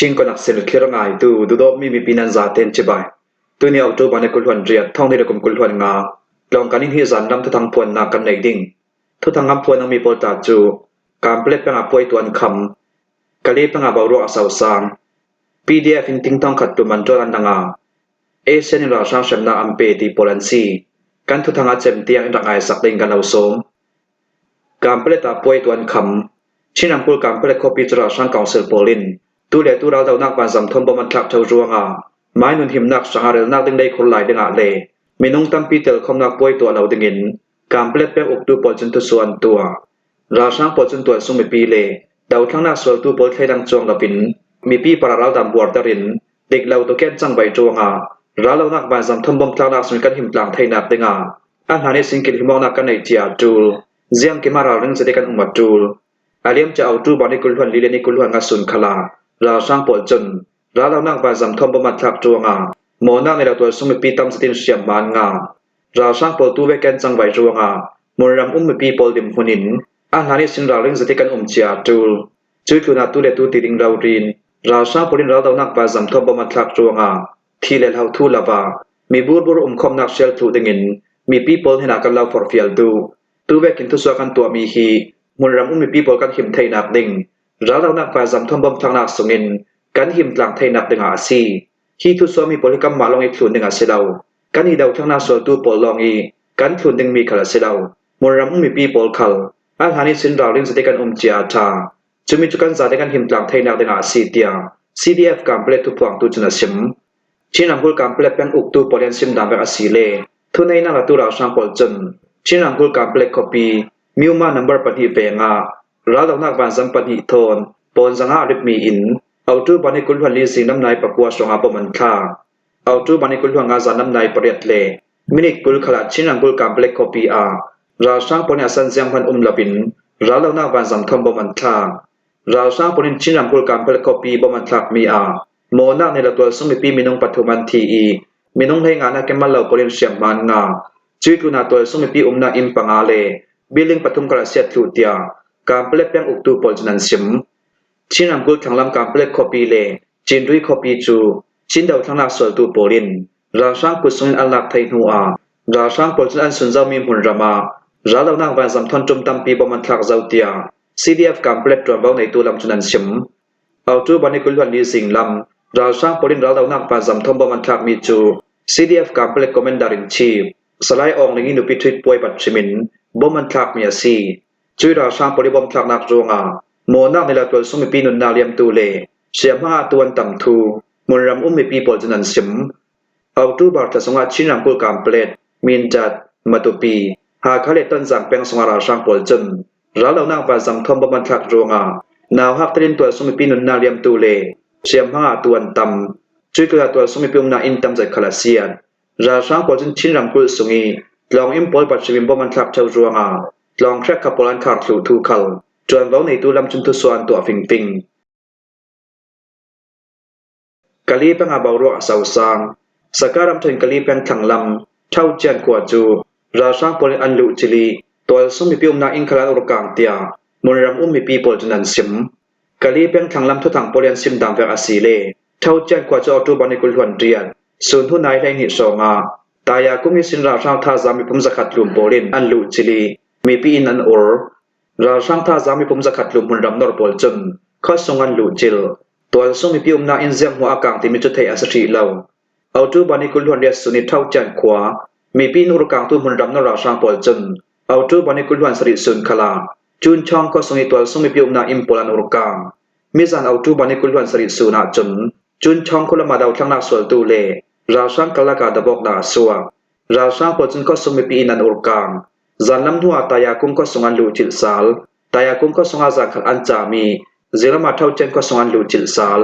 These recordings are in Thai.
ชิงก็นักเสนอเครื่องไงตูดูดมีปีนันซาเตนจิบายตัวนี้เอาตัวบันในกุลวันเรียดท่องในระกมกุลวันงาลองกันนิ่งที่สันดำทุกทางพวนนากันในดิ่งทุกทางคำพวนนังมีโปรตาจูการเปลี่ยนแปลงป่วยตัวอันคำกะลีแปลงบาวรัวสาวสาง PDF อินติ้งต้องขัดตัวมันจวนนังาเอเซนิลาช่างเชมนาอัมเปตีโปแลนซีกันทุกทางอาเจมเตียงรักไอสักเด้งกันเอาสมการเปลี่ยนตาป่วยตัวอันคำชินังพูดการเปลี่ยนคอปีจราช่างกองเซลโปลินตัวเล็กตัวเราเดานักบานสำทนบมันคลับเท่าจวงอาไม้นุนหิมนักสหรัฐนักดึงได้คนหลายดึงอาเลมีนุ่งตั้มปีเตอร์คอมนักป่วยตัวเราดึงอินการเปลี่ยนแปลงอุกดูปอลจนตัวส่วนตัวราช่างปอลจนตัวสุ่มปีเลเดาทั้งนักสวดตัวปอลไทยดังจวงเราปินมีปีปราเราดำบวชดารินเด็กเราตัวแก่จังใบจวงอาเรานักบานสำทนบมคลานักสุนกันหิมกลางไทยนักดึงอาอันหานี้สิ่งกินหิมองนักกันในเจียจูลเจียงกิมาราเรื่องจะได้กันอุมาจูลอาเลียมจะเอาจูบอลในกุลหันลีเลนิกุลหันงัสุนขลาเราสร้างปวดจนเรานักบาสำทอมบมัดทับจวงาโมนักในเราตัวสมัยปีตั้มสตินเสียมบานงาเราสร้างปวดตัวเวกันจังไหวจวงามรรำปีปอลดิมหุนินอาหารนี้สิ่งเราเรื่องสติกันเจียจูลจุดคือนาตัวเล็กตัวติดิงเราเรียนเราสร้างปลินเรานักบาสำทอมบมัดทับจวงาที่เลเราทูลาวามีบูรคมนักเชลทูดิงินมีปีปอลให้นักกันเราฟอร์ฟิลดูตัวเวกินทุสวกันตัวมีฮีมรรำปีปอลกันหิมไทยนักดิงเรานักบาสำทอมบมทางนักสงินกันหิมกลางไทยนักดึงอาซีฮีทุสวมีโพลิกัมมาลองอีกทุนดึงอาเซลากันฮีดาวทั้งนาสวตูโพลองอีกันทุนดึงมีขลาเซลามรำมีปีโพลขลอาหานิสินเราเรื่องสติกันเจียชาจุมิจุกันซาเดกันหิมกลางไทยนักดึงอาซีเตีย CDF การเปลี่ยนทุกฝั่งตุจนสิมชินังกุลการเปลี่ยนเป็นอุกตูโพลนซิมดามแบบอาซีเลทุนในนักตัวเราช่างโพลจนชินังกุลการเปลี่ยนคอปีมิวมานัมเบอร์ปฏิเวงาเรานักบานสัมปฏิโทนปนสังหาริบมีอินเอาจูบันในกุลหันลีสิงน้ำนายปะกัวสงอาปมันค่าเอาจูบันในกุลหันงาซาน้ำนายปริยัดเลมินิกุลขลัดชินังกุลการเปลกคอปีอาราช่างปนิสันเซียงพันลบินเราเหล่านักบานสัมทอมบมันค่าราช่างปนิชินังกุลการเปลกคอปีบมันคลักมีอาโมนักในละตัวสมัยปีมินงปัทุมันทีอีมินงให้งานนักเก็บมาเหล่าปนิเสียมมันงาชีวิตกุนาตัวสมัยปีนาอินปังอาเลบิลิงปทุมกระเสียทุเตียการเปลกเปียงอุกตูปอลจันสิมชินังกุลทางลำการเปลกคอปีเลจินรุยคอปีจูชินเดาทางนักสวดตูโปลินราช่างกุศลอันลักไทยนัวราช่างปอลจันอันสุนเจ้ามีหุ่นรามาราเหล่านักวันสำทันจุมตั้มปีบมันทักเจ้าเตีย CDF การเปลกตัวเบาในตัวลำจุนันสิมเอาจูบันในกุลวันลีสิงลำราช่างปอลินราเหล่านักวันสำทันบมันทักมีจู CDF การเปลกคอมเมนดารินชีฟสไลด์อองในงินุปิทริตป่วยปัจฉิมินบมันทักมีอาซีช่วยราช่างปอลิบอมทักนักจวงโมนักในละตัวสมัยปีนุนนาเลียมตูเลเสียมาตัวต่ำทูมรำมีปีปอลจันสิมเอาตูบาร์ทสงอาชินังกุลการเปลดมินจัดมาตุปีหาคาเลตันสังเป็งสงาราช่างปอลจันเราเหล่านักบาสังทอมบันทักจวงนาวฮักตรินตัวสมัยปีนุนนาเลียมตูเลเสียมาตัวต่ำช่วยตัวตัวสมัยปีนาอินตัมจัดคลาเซียนราช่างปอลจันชินังกุลสงีลองอิมพอลปัจฉิมบันทักเจ้าจวงลองแคร์ขับปอลันขาดสู่ทูคัลจวนเว้าในตัวลำจุนทุสวนตัวฟิงกะลีเป็นอาบาวรัวสาวสางสการัมถึงกะลีเป็นขังลำเท่าเจียนขวาจูราช่างปอลิอันลุจิลีตัวสมัยปีนาอินคลาอุรกางเตียมรำมีปีปอลจันสิมกะลีเป็นขังลำทุทังปอลิอันซิมดามเวอาซีเลเท่าเจียนขวาจูอตูบันิกุลหวนเรียนส่วนทุนายไลนิสองาตายากุมิสินราช่างท่าจามีพุ่มสกัดลุมปอลินอันลุจิลีมีปีอินอันออร์ราช่างท่าจามีพุ่มสกัดลุมหุ่นรำนอร์ปอลจนข้อสงอันลุจิลตัวสมัยปีนาอินเซียงหัวอากางที่มีจุดเทียสรีเหล่าเอาจูบันิกุลหวนเรียสุนิเท่าเจียนขวามีปีนุรกางตัวหุ่นรำนอร์ราช่างปอลจนเอาจูบันิกุลหวนสริสุนขลาจุนช่องข้อสงตัวสมัยปีนาอิมปอลันอุรกางมิจานเอาจูบันิกุลหวนสริสุนาจนจุนช่องคนละมาดาวทั้งนักสวดตูเลราช่างกลากาดบอกนาสัวราช่างปอลจนข้อสมัยปีนันอุรกางจันลำหัวตายากุงก็ส่งอันลูจิลสาลตายากุงก็ส่งอาจากอันจามีเจรมาเท่าเจนก็ส่งอันลูจิลสาล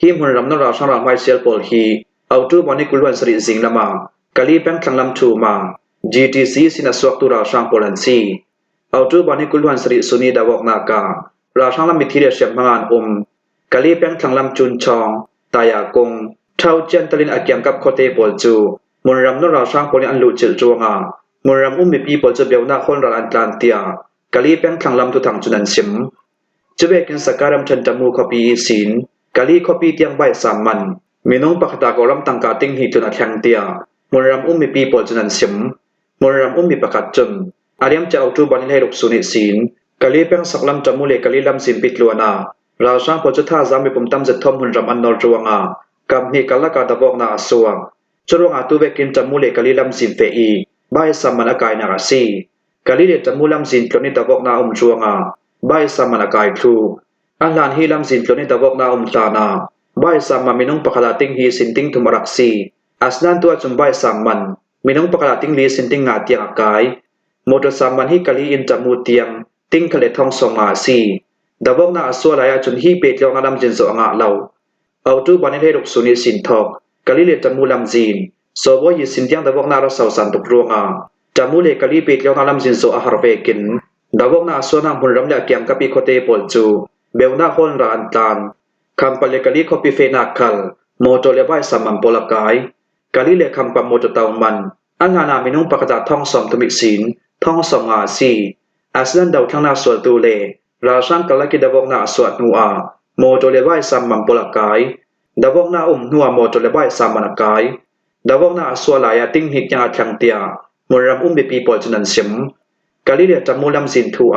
ฮิมหุ่นรำนราช่างรำไว้เซลปอลฮีเอาจูบันิกุลวันสริสิงละมากะลีแป้งขังลำทูมา GTC สินาสวกตุราช่างปอลันซีเอาจูบันิกุลวันสริสุนีดาวกนาการาช่างลำมิธีเดชเชียมงานกะลีแป้งขังลำจุนชองตายากุงเท่าเจนตลินอาเกียงกับโคเตปอลจูมุนรำนราช่างปอลิอันลูจิลจวงามรำมีปีปอลจะเบียวนาคนรันอันตรานเตียกะลีแป้งขังลำทุทังจุนันสิมจะเบกินสการัมชันจมูขบีสิน กะลีคอปีเตียงใบสามมันมีน้องปะขตากอรัมตังกาติงฮีจนอัดแข็งเตียมรำมีปีปอลจนันสิมมรำมีปะขัดจนอาริยมจะเอาจูบันให้ลูกสุนิสินกะลีเป็งสักลำจมูเลกะลีลำสิมปิดลัวนาเราสร้างพอจะท่าจามีปุ่มตั้มจะทอมหุ่นรำอันนอจวงกับนี่กัลละกาตะบอกนาสวงจรวงตัวเวกินจมูเลกะลีลำสิมเฟอีใบสามันอากายนากาซีกะลีเลจมูลำสินจนิตะบอกนาจวงใบสามันอากายทูอันลานฮีลำสินจนิตะบอกนาตานาใบสามันมีน้องปะขลาติงฮีสินติงทุมรักซีอัสนันตัวจุมใบสามันมีน้องปะขลาติงลีสินติงงาเตียงอากายโมดสามันฮีกะลีอินจมูเตียงติงทะเลทองสองาซีดะบอกนาสวลายจุนฮีเปตยองอลำจินโซงาเลาเอาจูบันให้ลูกสุนิสินทอกกะลีเลจมูลำจีนโซบยิสินเตียงดะบอกนาเราสาวสันตุกรวงจมูเลกะลีเปตยองอลำจินโซอาหารเวกินดะบอกนาสวนามหุ่นรำละเกียงกับปีโคเตปอลจูเบลนาฮอนราอันตานคำปะเลกะลีคอปีเฟนักคัลโมโตเลบายสามัมโปลกายกะลีเลคำปะโมโตเตามันอันงานามินุงปะกะตาท่องสอมตุมิสินท่องสองอาซีอาสลันดาวทั้งนาสวดตูเลราชังกะละกิดะบอกนาสวดนัวโมโตเลบายสามัมโปลกายดะบอกนานัวโมโตเลบายสามันกายดะบอกนาสวลายติงหิกยังอัดขังเตียมรำบิปีปอลจนันสิมกะลีเลจมูลำสินทัว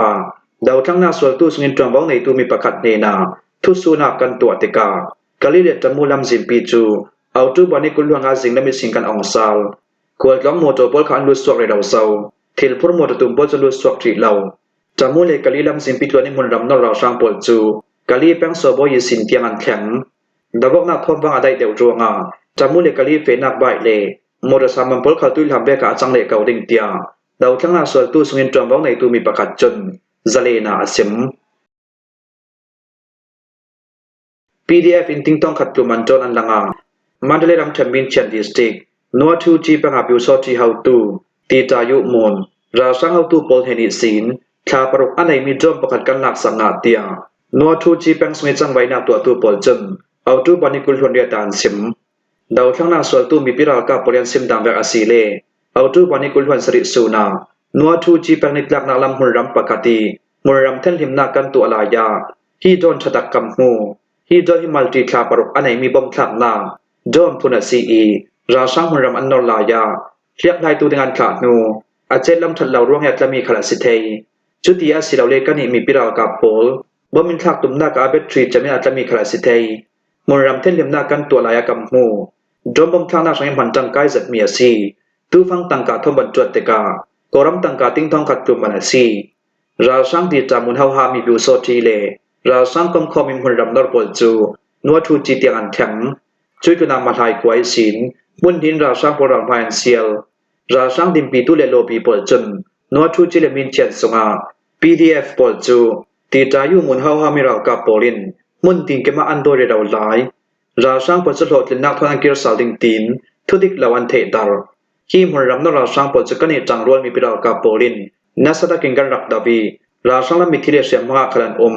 ดาวทั้งนาสวดตูสุงินจวงบอกในตูมีประคัดเนนาทุสุนักกันตัวติกากะลีเลจมูลำสินปีจูเอาจูบันิกุลหลวงอาสิงและมิสิงกันองซาลขวดล้อมโมโตปอลขันลุสวกเรดาวเซาทิลพุรโมโตตุมปอลจลุสวกทรีเลาจมูเลกะลีลำสินปีตัวนิมุนรำนอราช่างปอลจูกะลีแป้งโซโบยสินเตียงอันแข็งดาวบอกนักทอมฟังอะไรเดียวจวงจมูเลกะลีเฟนักใบเลโมโตสามัมปอลขาตุยลำเบกาจังเลเกาดิ่งเตียดาวทั้งนาสวดตูสุงินจวงบอกในตูมีประคัดจนซาเลนาสิมPDF อินติงต้องขัดตัวมันจนอันลังมันเลยรำแชมเปี้ยนเชียนดิสติกนัวทูจีปังอาบิวซอจีเฮาตูตีจายุมนราสังเฮาตูโพลเฮนิสินชาปรุกอันไหนมีจอมประคัดกันหนักสังหาเตียนัวทูจีปังสมัยจังไว้นักตัวโพลจนเอาตูบันิกุลชนเรียตานสิมดาวทั้งนาสวดตูมีพิรากับปริยันสิมดังแบบอาศิเลเอาตูบันิกุลชนสริสูนานัวทูจีปังนิดลักนาลำหุ่นรำปกติมุนรำเทนหิมนากันตัวลายาที่โดนชะตักกำมูฮีโดฮิมัลติคลาปรุกอันไหนมีบอมคลับนาจอมพุนซีอีราช่างหุ่นรำอันนอลายาเรียกนายตูดิงันขาดนูอาเจลำทัดเหล่าร่วงแอดละมีขลัสิเทยจุดที่อาศิเหล่าเล็กกันมีปิรากับโพลบ่มินทักตุมนากับอาเบตรีจะมีอัดละมีขลัสิเทยมุนรำเทนหิมนากันตัวลายากำมูจอมบอมทางนาสังมันจังไกจัดมีอาซีตูฟังตังกาทอมบันจวดเตกากรำตังกาติ้งทองขัดตุมมันอาซีราช่างที่จามุนเฮาฮามีบิวโซทีเลราสังคมคอมิมหุ่นรำนอร์ปอลจูนัวทูจีเตียงอันแข็งช่วยกันนำมาทายควายสินมุนดินราสังโปรดังพายเซียลราสังดิมปีตุเลโลปีปอลจนนัวทูจีเลมินเชียนสงา PDF ปอลจูตีจายุมุนเฮาฮามิราวกับปอลินมุนติงเกมาอันโดเรดาวไลราสังปอลจะโหลดลินนักทนังกิรสาดิงตินทุดิกลาวันเทดาร์ฮีหุ่นรำนอร์ราสังปอลจะกันเนจังรวนมีปีราวกับปอลินนัสตะกิงกันรักดาวีราสังลำมิทิเลเซียมฮาคลัน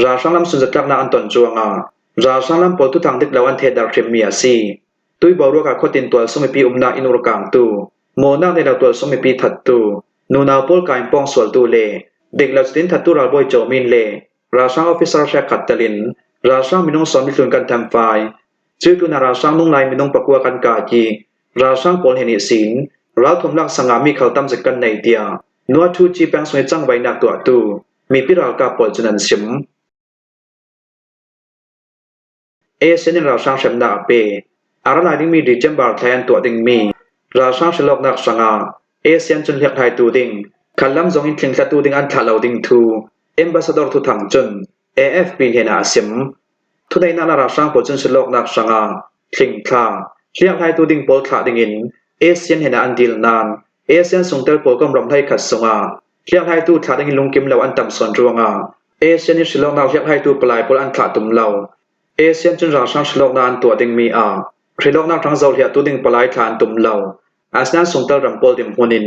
ราช่างลำสุนทรจักรนาอันตอนจวงราช่างลำปอตุทางดิกลาวันเทดาร์เทมีอาซีตุยบอรัวกับคนตินตัวสมัยปีนาอินุรกังตูโมนักในดาวตัวสมัยปีถัดตูนูนาปอลกายปองสวลตูเลเด็กลาวสตินถัดตูราบอยโจมินเลราช่างออฟฟิศราชกัตเตลินราช่างมินงสอนมิลุนกันทำไฟชื่อตุนาราช่างนุ่งลายมินงประกัวกันกาจีราช่างปอลเฮนิสินราทมลักสังามีเขาตั้มสกันในเดียนัวทูจีแปงสมัยจังไว้นักตัวตูมีพิรากับปอลจนันสิมเอเซนราช่างเชมนาเปอาราลายดิ้งมีดิจัมบาร์แทนตัวดิ้งมีราช่างฉลอกนักสังอาเอเซียนจนเลียกไทยตูดิ้งขันลำจงอินทิ้งทัตูดิ้งอันขาเหลาดิ้งทูเอมบาสดอร์ทุทังจนAFP เฮนาสิมทุนในนาราช่างปอลจนฉลอกนักสังอาทิ้งคาเลียกไทยตูดิ้งปอลขาดิ้งอินเอเซียนเฮนาอันดิลนานเอเซียนส่งเตอร์ปอลกำรำไทยขัดสงอาเลียกไทยตูขาดิ้งลงกิมเหลาอันต่ำส่วนรวงอาเอเซียนฉลอกนักเลียกไทยตูปลายปอลอันขาตุ่มเหลาเอเซียนจนราช่างฉลอกนานตัวดิ้งมีคริลอกนักทั้งเจ้าเหียตัวดิ้งปลายฐานตุ่มเหลาอาสนาส่งเตอร์รำปอลดิมหัวนิน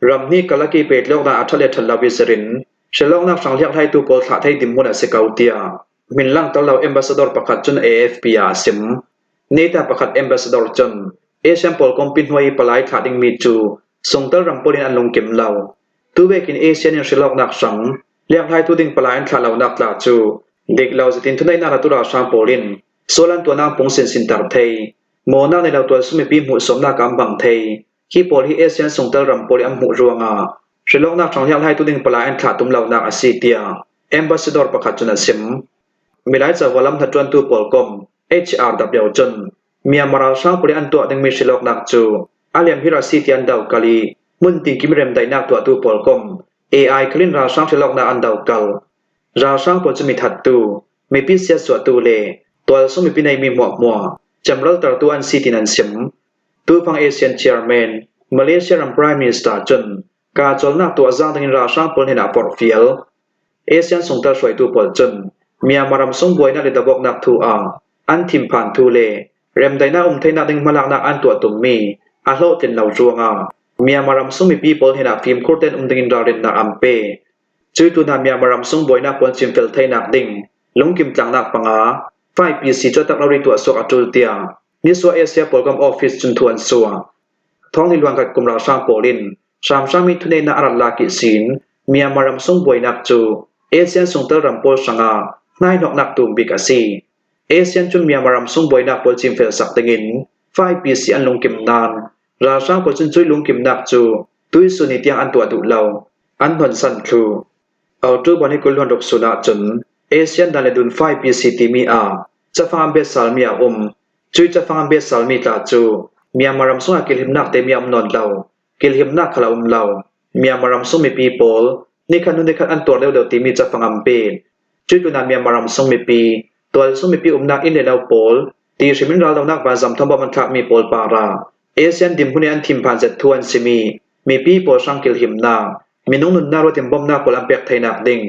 รำนี้กะลักีเปิดโลกนาอัทเลทัลลาวิสรินฉลอกนักสังเลียกไทยตูปอลขาไทยดิมหัวนาเสกาวเตียมินลังตะเหลาเอมบาสดอร์ประคัดจน AFP อาสิมเนตาประคัดเอมบาสดอร์จนเอเซียนปอลคอมพินไว้ปลายขาดิ้งมีจูส่งเตอร์รำปอลินอันลงเก็มเหลาตัวเวกินเอเซียนยังฉลอกนักสังเลียกไทยตูดิ้งปลายอันขาเหลานักลาจูเด็กเหลาจะตินทุนได้นาราตุราช่างปอลิน โซลันตัวนางปงสินสินตารเทโมนาในเราตัวสุมิปีหมู่สมนากำบังเทที่โพลีเอเชียนส่งเตอร์รัมโพลีอัมหูรวงาชลองนักท่องเที่ยวให้ตุดิงปลาอันขาดตุมเหล่านักอาซีเตียเอมบาสดอร์ประคัดจุนสิมมีหลายจากวลัมทัดจวนตัวปอลกอม HRW จนมีอามาราช่างปลีอันตัวดึงมีชลอกนักจูอาเลียมฮิราซีเตียนดาวกาลีมุนติงกิมเรมไดนักตัวปอลกอม AI คลินราช่างชลอกนักอันดาวกัลราช่างปอลจะมีทัดตูมีพิเศษสวดตูเลตัวสมิปีในมีหมวกมัวจำเราตัวตัวอันซีตินันสิมตัวฟังเอเชียนเชียร์แมนมาเลเซียรัมไพรมินิสเตอร์จนกาจลนักตัวจางถึงราช่างปอลเห็นอัปอร์ฟิลเอเชียนส่งตาสวยตัวปอลจนมีอามารำส่งบวยนักเลตบอกนักทัวอันทิมผ่านทูเลเรมไดนาไทยนักดึงมาลักนักอันตัวตุ่มมีอาโลเต็นเหล่าจวงมีอามารำส่งมีปีปอลเห็นฟิล์มโคเทนดึงดาวเรนนักอัมเปชื่อตัวนั้นมีอามารำส่งบวยนักปอลจิมเฟลไทยนักดึงลงกิมจังนักปังอาไฟปีซีจดตักเราในตัวสกอจุลเตียนิสวาเอเชียโปรแกรมออฟฟิศจุนทวนสัวท้องที่ลวงกัดกลุ่มราช่างโปลินสามช่างมีทุนในนาอารัลลากิสินมีอามารำส่งบวยนักจูเอเชียนส่งเตอร์รัมโปลสังานายนกนักตุมบิกาซีเอเชียนจุนมีอามารำส่งบวยนักโปลจิมเฟลสักติงินไฟปีซีอันลงกิมนานราช่างโปลจุนจุยลงกิมนักจูตุยสุนิเตียงอันตัวดุเหลาอันหนสันครูเอาตัวบอลให้กุลหวนรกสุนาจนเอเชียนดันเลดุนไฟปีซีติมีอาจะฟังเบสซาลมีอาจุยจะฟังเบสซาลมีตาจูมีอามารำส่งกิลหิมนักเตมีอมนนเหลากิลหิมนักขลาเหลามีอามารำส่งมีปีโปลนี่คันนุนในคันอันตัวเร็วเดียวตีมีจะฟังอัมเปจุดตัวนั้นมีอามารำส่งมีปีตัวส่งมีปีนักอินเดลาโปลตีชิมินราลนักบาซัมทบมันทักมีโปลปาราเอเชียนดิมพุนีอันทิมพันเจ็ดทวนซิมีปีโปลสังกิลหิมนักมีน้องนุนนารถเต็มบอมนักโปลอัมเปียกไทยนักดิ่ง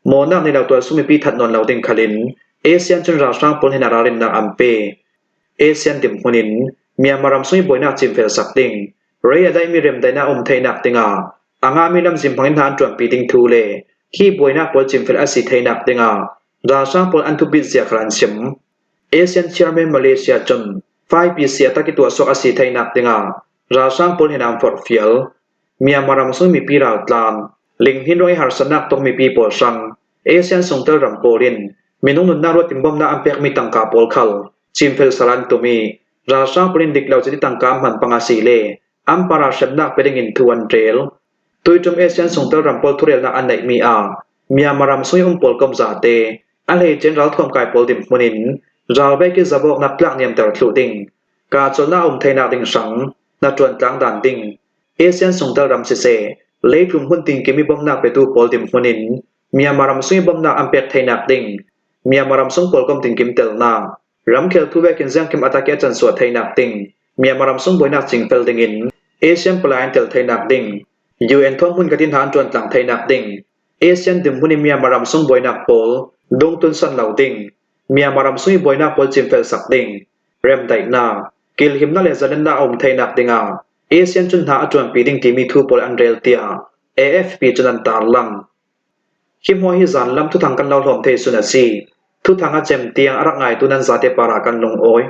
โมนักในเราตัวส่งมีปีถัดนนเราดิ่งขลินเอเชียนจนราช่างโปลเฮนารารินนักอัมเปเอเชียนดิมพุนินมีอามารำส่งบวยนักจิมเฟลสักดิ่งเรียได้มีเรมไดนาไทยนักดิ่งอ่างมีลำจิมพังทานจวนปีดิ่งทูเลที่บวยนักโปลจิมเฟลอาศิไทยนักดิ่งราช่างโปลอันทุบิเซียครันชิมเอเชียนเชียร์แมนมาเลเซียจนไฟปีเซียตะกิตัวสกอาศิไทยนักดิ่งราช่างโปลเฮนามฟอร์ฟิลมีอามารำส่งมีปีราตลานลิงหินรอยฮาร์สนักต้องมีปีโปลสังเอเชียนส่งเตอร์รัมโปลินมีน้องนุนนารถติมบอมนาอัมเปียกมีตังกาโปลคัลจิมเฟลสลันตุมีราช่างโปลินดิกเหล่าจะติตังกามันปังอาศิเลอัมปาราเชมนักไปดิ่งอินทวนเทรลตุยจมเอเชียนส่งเตอร์รัมโปลทุเรลนักอันไหนมีอามารำส่งโปลกอมซาเตอันเลเจนรัลทวมกายโปลดิมมุนินราวเบกิซาบอกนักลักเนียมแต่ละทุดิงกาจนนาไทยนักดิ่งสังนักจวนกลางด่านดิ่งเอเชียนส่งเตอร์รัมเซเลทุมหุ่นติงกิมีบอมนักไปตูโปลดิมมุนินมีอามารำส่งบอมนักอัมเปียกไทยนักดิ่งมีอามารำส่งโปลกอมติงกิมเตลนารำเคลทูเวกินเซียงกิมอัตาเกจันสวดไทยนักดิ่งมีอามารำส่งบวยนักจิงเฟลดิงินเอเชียนปลายเตลไทยนักดิ่งUN ท่วมหุ่นกตินฐานจวนต่างไทยนักดิ่งเอเชียนดิมหุ่นมีอามารำส่งบวยนักโปลดงตุนสันเหล่าดิ่งมีอามารำส่งบวยนักโปลจิมเฟลสักดิ่งเรมไดนากิลหิมนาเลซันนาไทยนักดิ่งเอเชียนจุนหาจวนปีดิ่งที่มีทูโปลอันเรลเตีย AFP จุนันตาลังคิมหัวฮิซันลำทุทางกันเราหลอมเทสุนัสีทุทางอาเจมเตียงอารักไงตุนันซาเตปารากันลงโอย